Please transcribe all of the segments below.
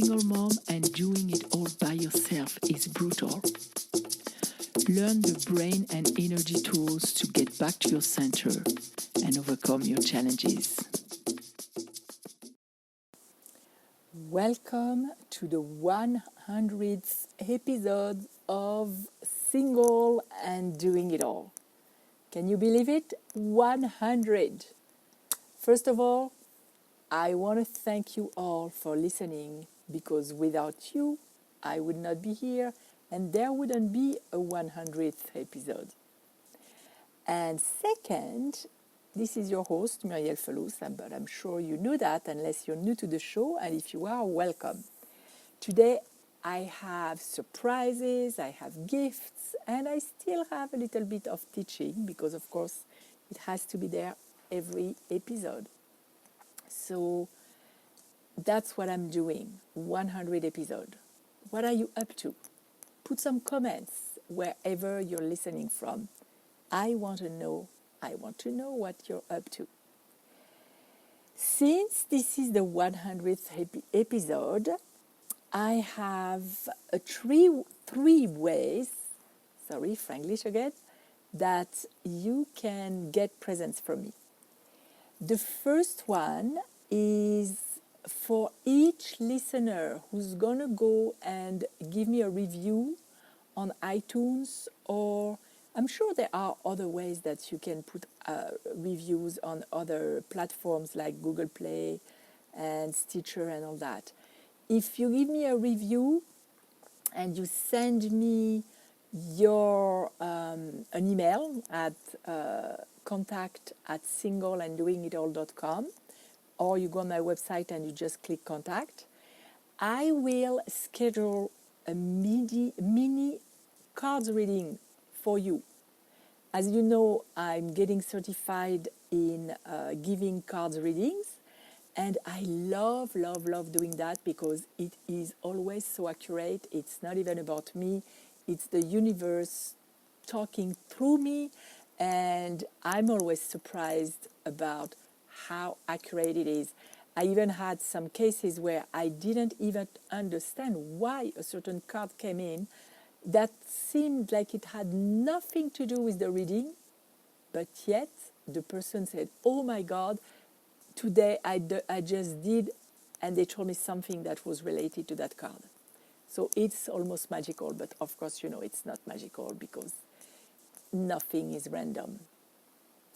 Single mom and doing it all by yourself is brutal. Learn the brain and energy tools to get back to your center and overcome your challenges. Welcome to the 100th episode of Single and Doing It All. Can you believe it? 100! First of all, I want to thank you all for listening, because without you, I would not be here and there wouldn't be a 100th episode. And second, this is your host, Muriel Felous, but I'm sure you knew that unless you're new to the show, and if you are, welcome. Today, I have surprises, I have gifts, and I still have a little bit of teaching because, of course, it has to be there every episode. So that's what I'm doing, 100 episode. What are you up to? Put some comments wherever you're listening from. I want to know what you're up to. Since this is the 100th episode, I have three ways, sorry, Franglish again, that you can get presents from me. The first one is for each listener who's going to go and give me a review on iTunes, or I'm sure there are other ways that you can put reviews on other platforms like Google Play and Stitcher and all that. If you give me a review and you send me your an email at contact@singleanddoingitall.com, or you go on my website and you just click contact, I will schedule a mini cards reading for you. As you know, I'm getting certified in giving cards readings, and I love doing that because it is always so accurate. It's not even about me, it's the universe talking through me, and I'm always surprised about how accurate it is. I even had some cases where I didn't even understand why a certain card came in that seemed like it had nothing to do with the reading, but yet the person said, "Oh my God, today I just did," and they told me something that was related to that card. So it's almost magical, but of course, you know, it's not magical because nothing is random.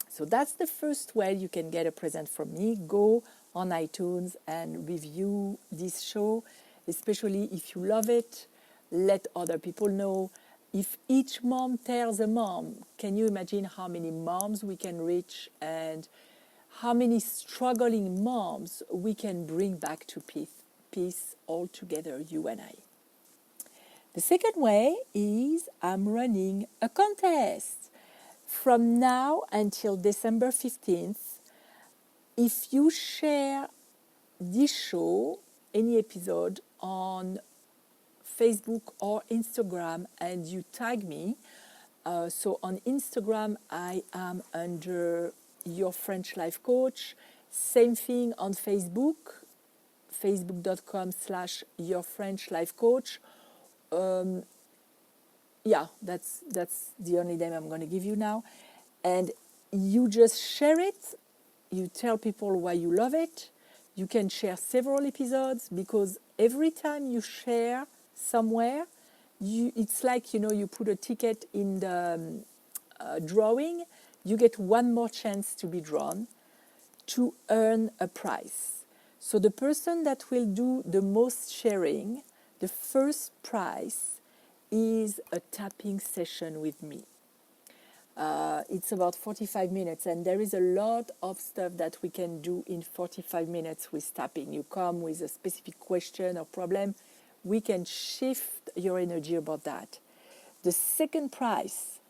So that's the first way you can get a present from me. Go on iTunes and review this show, especially if you love it. Let other people know. If each mom tells a mom, can you imagine how many moms we can reach and how many struggling moms we can bring back to peace all together, you and I. The second way is I'm running a contest. From now until December 15th, if you share this show, any episode, on Facebook or Instagram and you tag me, so on Instagram I am under Your French Life Coach. Same thing on Facebook, facebook.com/Your French Life Coach. Yeah, that's the only name I'm going to give you now. And you just share it. You tell people why you love it. You can share several episodes, because every time you share somewhere, it's like, you know, you put a ticket in the drawing. You get one more chance to be drawn to earn a prize. So the person that will do the most sharing, the first prize is a tapping session with me. It's about 45 minutes, and there is a lot of stuff that we can do in 45 minutes with tapping. You come with a specific question or problem, we can shift your energy about that. The second prize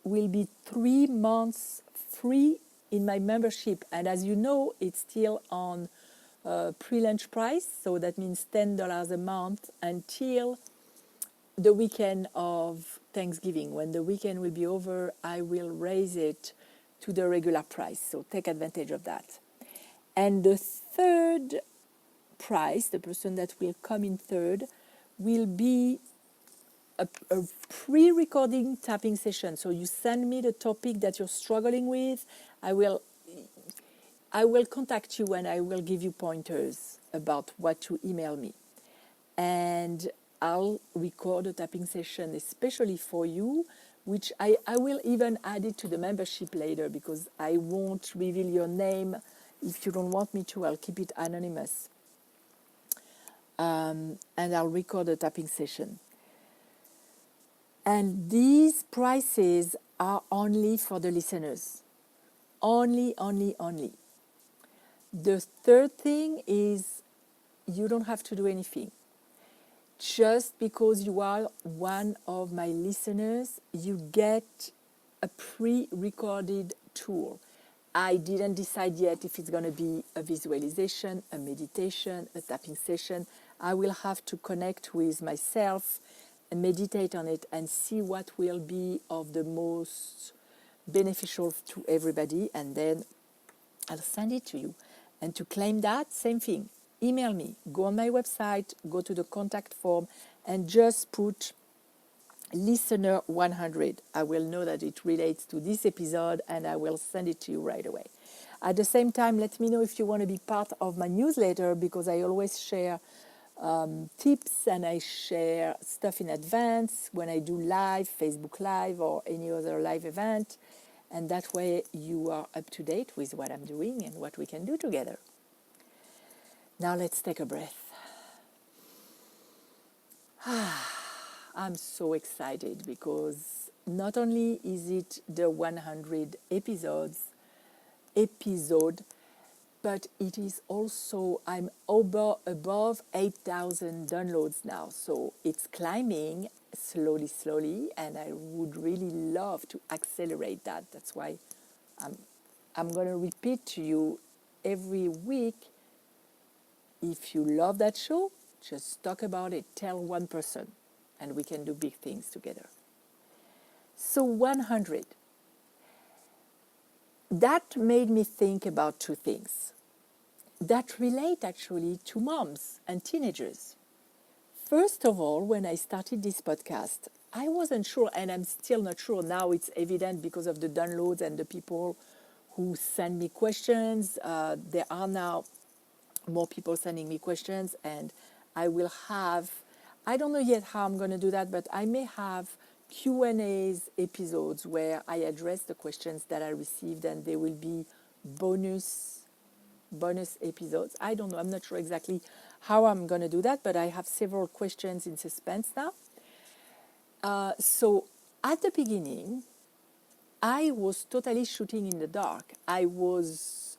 will be 3 months free in my membership, and as you know, it's still on pre-launch price, so that means $10 a month until the weekend of Thanksgiving. When the weekend will be over, I will raise it to the regular price, so take advantage of that. And the third prize, the person that will come in third, will be a pre-recording tapping session. So you send me the topic that you're struggling with. I will contact you and I will give you pointers about what to email me. And I'll record a tapping session especially for you, which I will even add it to the membership later, because I won't reveal your name. If you don't want me to, I'll keep it anonymous. And I'll record a tapping session. And these prices are only for the listeners. Only. The third thing is you don't have to do anything. Just because you are one of my listeners, you get a pre-recorded tool. I didn't decide yet if it's going to be a visualization, a meditation, a tapping session. I will have to connect with myself and meditate on it and see what will be of the most beneficial to everybody, and then I'll send it to you. And to claim that, same thing. Email me, go on my website, go to the contact form, and just put listener 100. I will know that it relates to this episode, and I will send it to you right away. At the same time, let me know if you want to be part of my newsletter, because I always share tips and I share stuff in advance when I do live, Facebook Live or any other live event. And that way you are up to date with what I'm doing and what we can do together. Now let's take a breath. I'm so excited because not only is it the 100 episode, but it is also, I'm above 8,000 downloads now. So it's climbing slowly, and I would really love to accelerate that. That's why I'm going to repeat to you every week. If you love that show, just talk about it. Tell one person, and we can do big things together. So 100. That made me think about two things that relate actually to moms and teenagers. First of all, when I started this podcast, I wasn't sure, and I'm still not sure. Now it's evident because of the downloads and the people who send me questions. There are now more people sending me questions, and I will have, I don't know yet how I'm going to do that, but I may have Q&A's episodes where I address the questions that I received, and there will be bonus episodes. I don't know, I'm not sure exactly how I'm going to do that, but I have several questions in suspense now. So at the beginning, I was totally shooting in the dark. I was,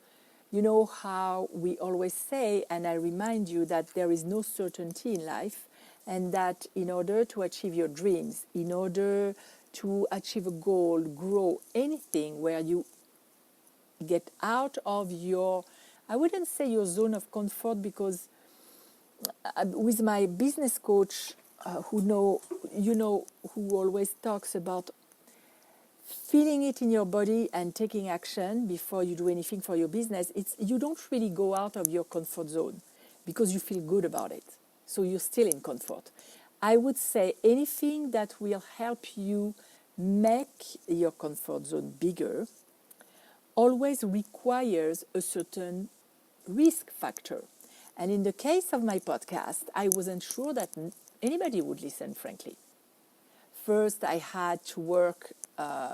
you know how we always say, and I remind you that there is no certainty in life, and that in order to achieve your dreams, in order to achieve a goal, grow, anything where you get out of your, I wouldn't say your zone of comfort, because with my business coach, who always talks about feeling it in your body and taking action before you do anything for your business, you don't really go out of your comfort zone because you feel good about it. So you're still in comfort. I would say anything that will help you make your comfort zone bigger always requires a certain risk factor. And in the case of my podcast, I wasn't sure that anybody would listen, frankly. First, I had to work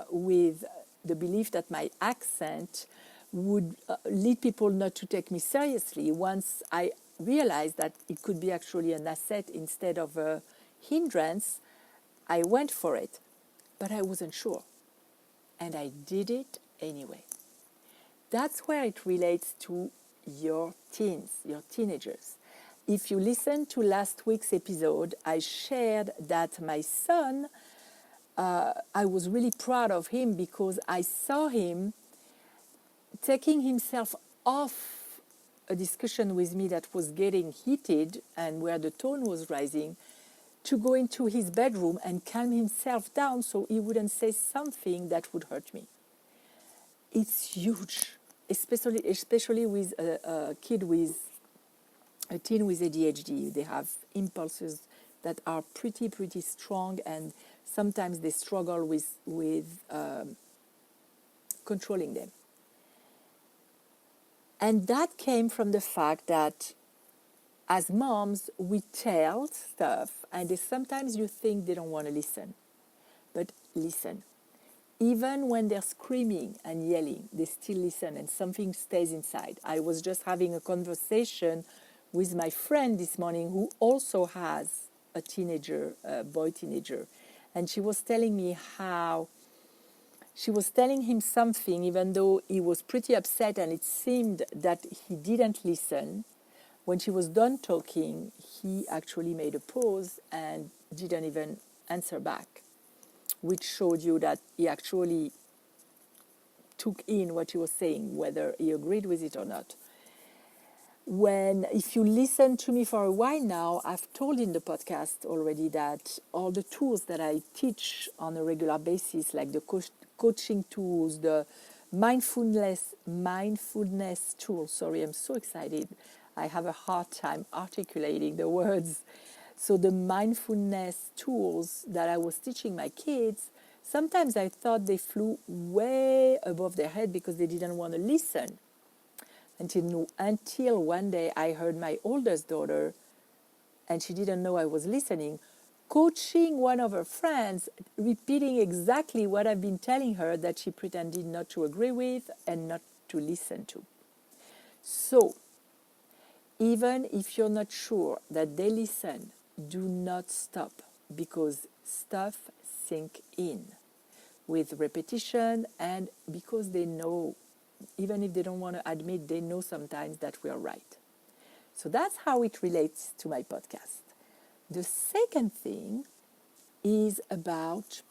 with the belief that my accent would lead people not to take me seriously. Once I realized that it could be actually an asset instead of a hindrance, I went for it. But I wasn't sure. And I did it anyway. That's where it relates to your teens, your teenagers. If you listen to last week's episode, I shared that my son, I was really proud of him because I saw him taking himself off a discussion with me that was getting heated and where the tone was rising, to go into his bedroom and calm himself down so he wouldn't say something that would hurt me. It's huge, especially with a kid with a teen with ADHD. They have impulses that are pretty strong, and sometimes they struggle with controlling them. And that came from the fact that as moms, we tell stuff, and sometimes you think they don't want to listen. But listen. Even when they're screaming and yelling, they still listen, and something stays inside. I was just having a conversation with my friend this morning who also has a teenager, a boy teenager. And she was telling me how she was telling him something, even though he was pretty upset and it seemed that he didn't listen. When she was done talking, he actually made a pause and didn't even answer back, which showed you that he actually took in what he was saying, whether he agreed with it or not. If you listen to me for a while now, I've told in the podcast already that all the tools that I teach on a regular basis, like the coaching tools, the mindfulness tools. Sorry, I'm so excited. I have a hard time articulating the words. So the mindfulness tools that I was teaching my kids, sometimes I thought they flew way above their head because they didn't want to listen. Until one day I heard my oldest daughter, and she didn't know I was listening, coaching one of her friends, repeating exactly what I've been telling her that she pretended not to agree with and not to listen to. So, even if you're not sure that they listen, do not stop, because stuff sink in with repetition, and because they know, even if they don't want to admit, they know sometimes that we are right. So that's how it relates to my podcast. The second thing is about,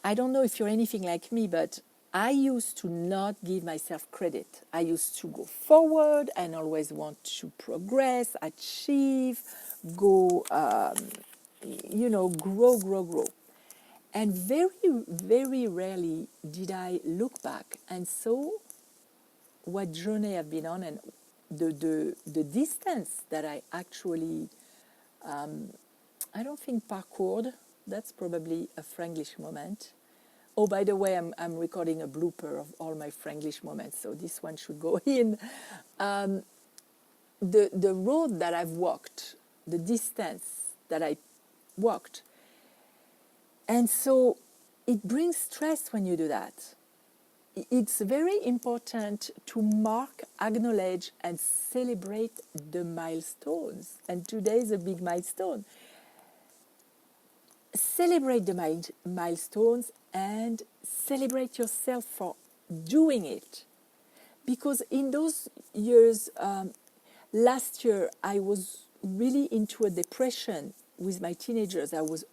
I don't know if you're anything like me, but I used to not give myself credit. I used to go forward and always want to progress, achieve, grow. And very rarely did I look back and saw what journey I've been on, and the distance that I actually, I don't think parkoured. That's probably a Franglish moment. Oh, by the way, I'm recording a blooper of all my Franglish moments, so this one should go in. The road that I've walked, the distance that I walked. And so it brings stress when you do that. It's very important to mark, acknowledge, and celebrate the milestones. And today is a big milestone. Celebrate the milestones and celebrate yourself for doing it. Because in those years, last year, I was really into a depression with my teenagers. I was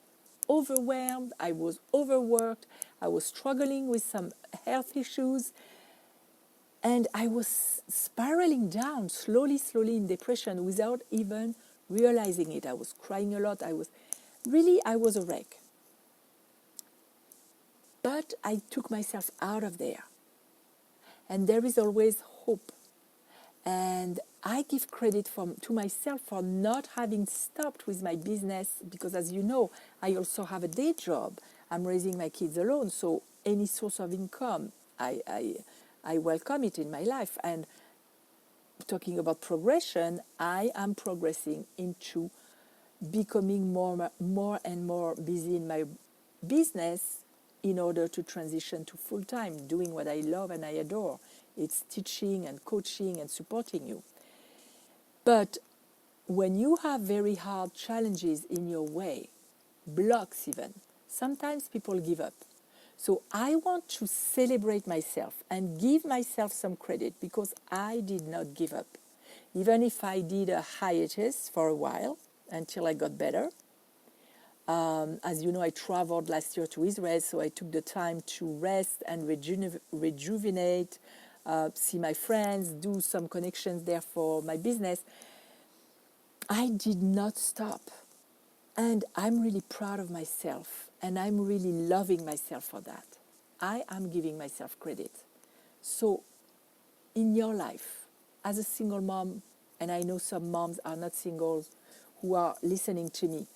overwhelmed, I was overworked, I was struggling with some health issues, and I was spiraling down slowly in depression without even realizing it. I was crying a lot. I was a wreck. But I took myself out of there. And there is always hope. And I give credit to myself for not having stopped with my business, because as you know, I also have a day job. I'm raising my kids alone, so any source of income, I welcome it in my life. And talking about progression, I am progressing into becoming more and more busy in my business in order to transition to full-time, doing what I love and I adore. It's teaching and coaching and supporting you. But when you have very hard challenges in your way, blocks even, sometimes people give up. So I want to celebrate myself and give myself some credit, because I did not give up. Even if I did a hiatus for a while until I got better. As you know, I traveled last year to Israel, so I took the time to rest and rejuvenate, see my friends, do some connections there for my business. I did not stop. And I'm really proud of myself, and I'm really loving myself for that. I am giving myself credit. So in your life, as a single mom, and I know some moms are not single who are listening to me.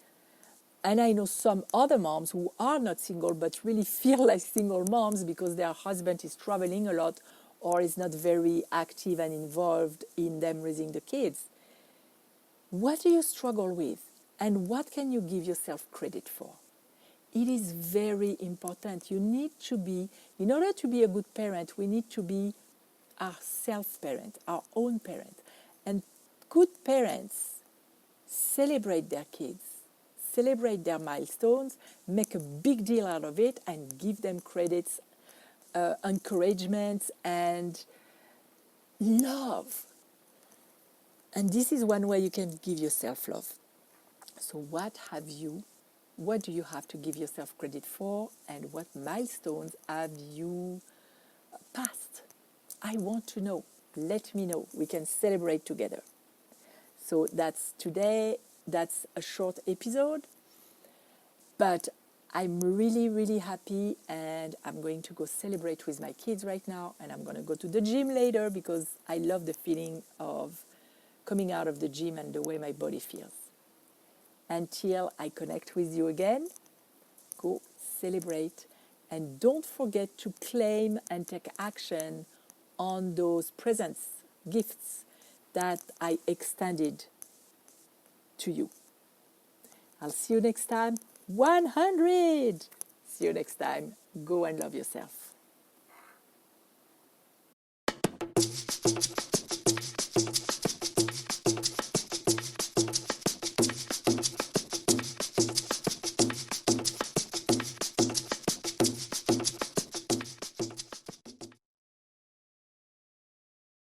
And I know some other moms who are not single but really feel like single moms because their husband is traveling a lot or is not very active and involved in them raising the kids. What do you struggle with? And what can you give yourself credit for? It is very important. You need to be, in order to be a good parent, we need to be our self-parent, our own parent. And good parents celebrate their kids, celebrate their milestones, make a big deal out of it, and give them credits, encouragement, and love. And this is one way you can give yourself love. So what do you have to give yourself credit for, and what milestones have you passed? I want to know. Let me know. We can celebrate together. So that's today. That's a short episode, but I'm really, really happy, and I'm going to go celebrate with my kids right now, and I'm going to go to the gym later because I love the feeling of coming out of the gym and the way my body feels. Until I connect with you again, go celebrate, and don't forget to claim and take action on those presents, gifts that I extended to you. I'll see you next time. 100! See you next time. Go and love yourself.